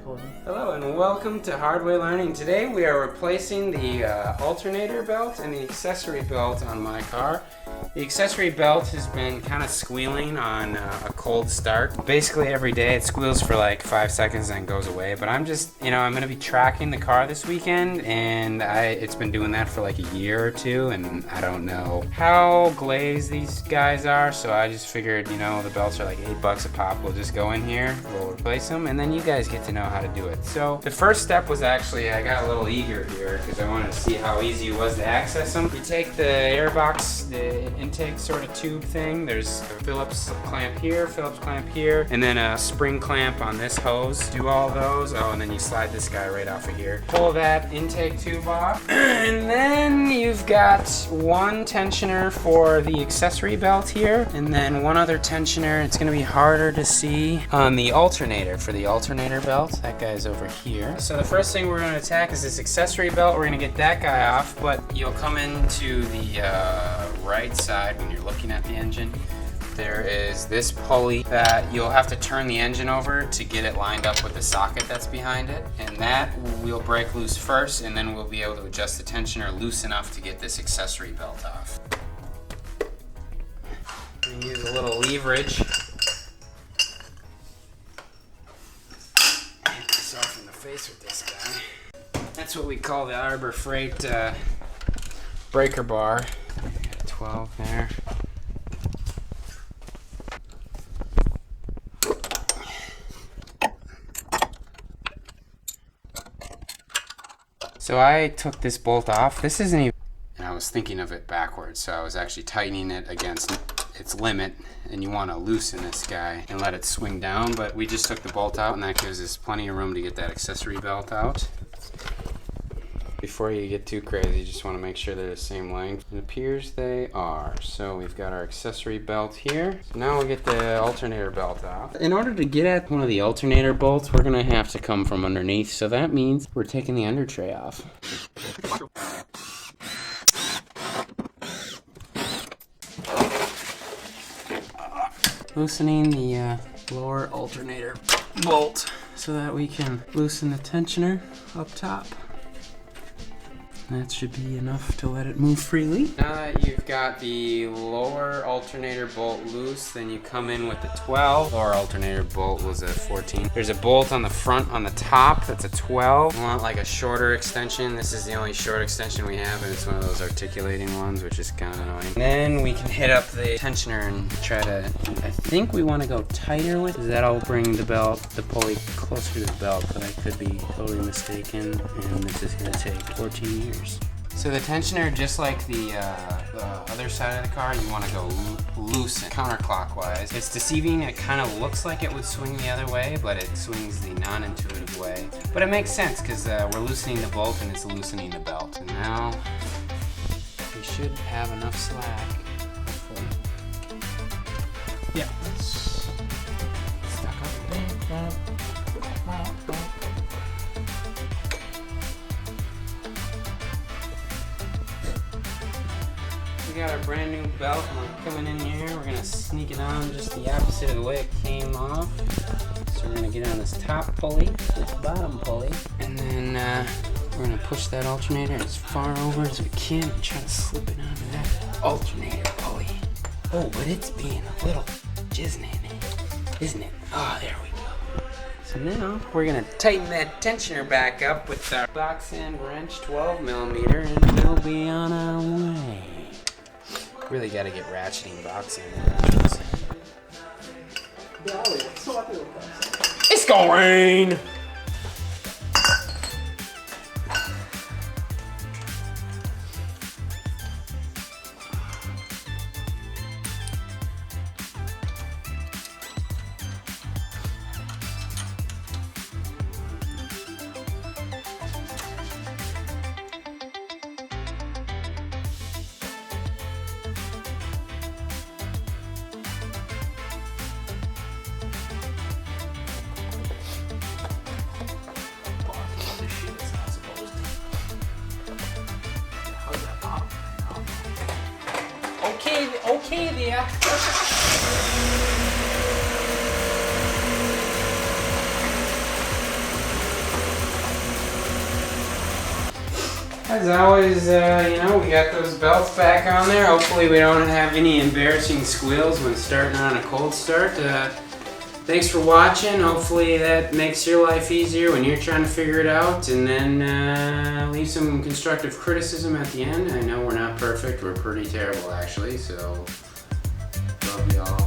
recording. Hello and welcome to Hard Way Learning. Today we are replacing the alternator belt and the accessory belt on my car. The accessory belt has been kind of squealing on a cold start. Basically every day it squeals for like 5 seconds and goes away, but I'm just, I'm going to be tracking the car this weekend, and it's been doing that for like a year or two, and I don't know how glazed these guys are, so I just figured, the belts are like $8 a pop. We'll just go in here, we'll replace them, and then you guys get to know how to do it. So the first step was actually, I got a little eager here because I wanted to see how easy it was to access them. You take the air box, the intake sort of tube thing. There's a Phillips clamp here, and then a spring clamp on this hose. Do all those. Oh, and then you slide this guy right off of here. Pull that intake tube off. And then you've got one tensioner for the accessory belt here, and then one other tensioner. It's going to be harder to see on the alternator for the alternator belt. That guy's over here. So the first thing we're going to attack is this accessory belt. We're going to get that guy off, but you'll come into the right side when you're looking at the engine. There is this pulley that you'll have to turn the engine over to get it lined up with the socket that's behind it, and that we'll break loose first, and then we'll be able to adjust the tensioner loose enough to get this accessory belt off. We use a little leverage. Hit myself in the face with this guy. That's what we call the Arbor Freight breaker bar. 12 there. So I took this bolt off. This isn't even, and I was thinking of it backwards, so I was actually tightening it against its limit, and you want to loosen this guy and let it swing down, but we just took the bolt out, and that gives us plenty of room to get that accessory belt out. Before you get too crazy, you just want to make sure they're the same length. It appears they are. So we've got our accessory belt here. So now we'll get the alternator belt off. In order to get at one of the alternator bolts, we're going to have to come from underneath. So that means we're taking the under tray off. Loosening the lower alternator bolt so that we can loosen the tensioner up top. That should be enough to let it move freely. Now that you've got the lower alternator bolt loose, then you come in with the 12. Lower alternator bolt was a 14. There's a bolt on the front on the top that's a 12. You want like a shorter extension. This is the only short extension we have, and it's one of those articulating ones, which is kind of annoying. Then we can hit up the tensioner and try to, I think we want to go tighter with, because that'll bring the pulley closer to the belt, but I could be totally mistaken, and this is going to take 14 years. So the tensioner, just like the other side of the car, you want to go loose and counterclockwise. It's deceiving. It kind of looks like it would swing the other way, but it swings the non-intuitive way. But it makes sense because we're loosening the bolt and it's loosening the belt. And now we should have enough slack. Hopefully. Yeah, it's stuck up. We got our brand new belt, and we're coming in here. We're gonna sneak it on just the opposite of the way it came off. So we're gonna get on this top pulley, this bottom pulley, and then we're gonna push that alternator as far over as we can and try to slip it onto that alternator pulley. Oh, but it's being a little jizzing, isn't it? Oh, there we go. So now we're gonna tighten that tensioner back up with our box end wrench 12mm, and we'll be on our way. Really got to get ratcheting box in. It's gonna rain! Okay there. As always, you know, we got those belts back on there. Hopefully we don't have any embarrassing squeals when starting on a cold start. Thanks for watching. Hopefully that makes your life easier when you're trying to figure it out. And then leave some constructive criticism at the end. I know we're not perfect. We're pretty terrible, actually. So, love y'all.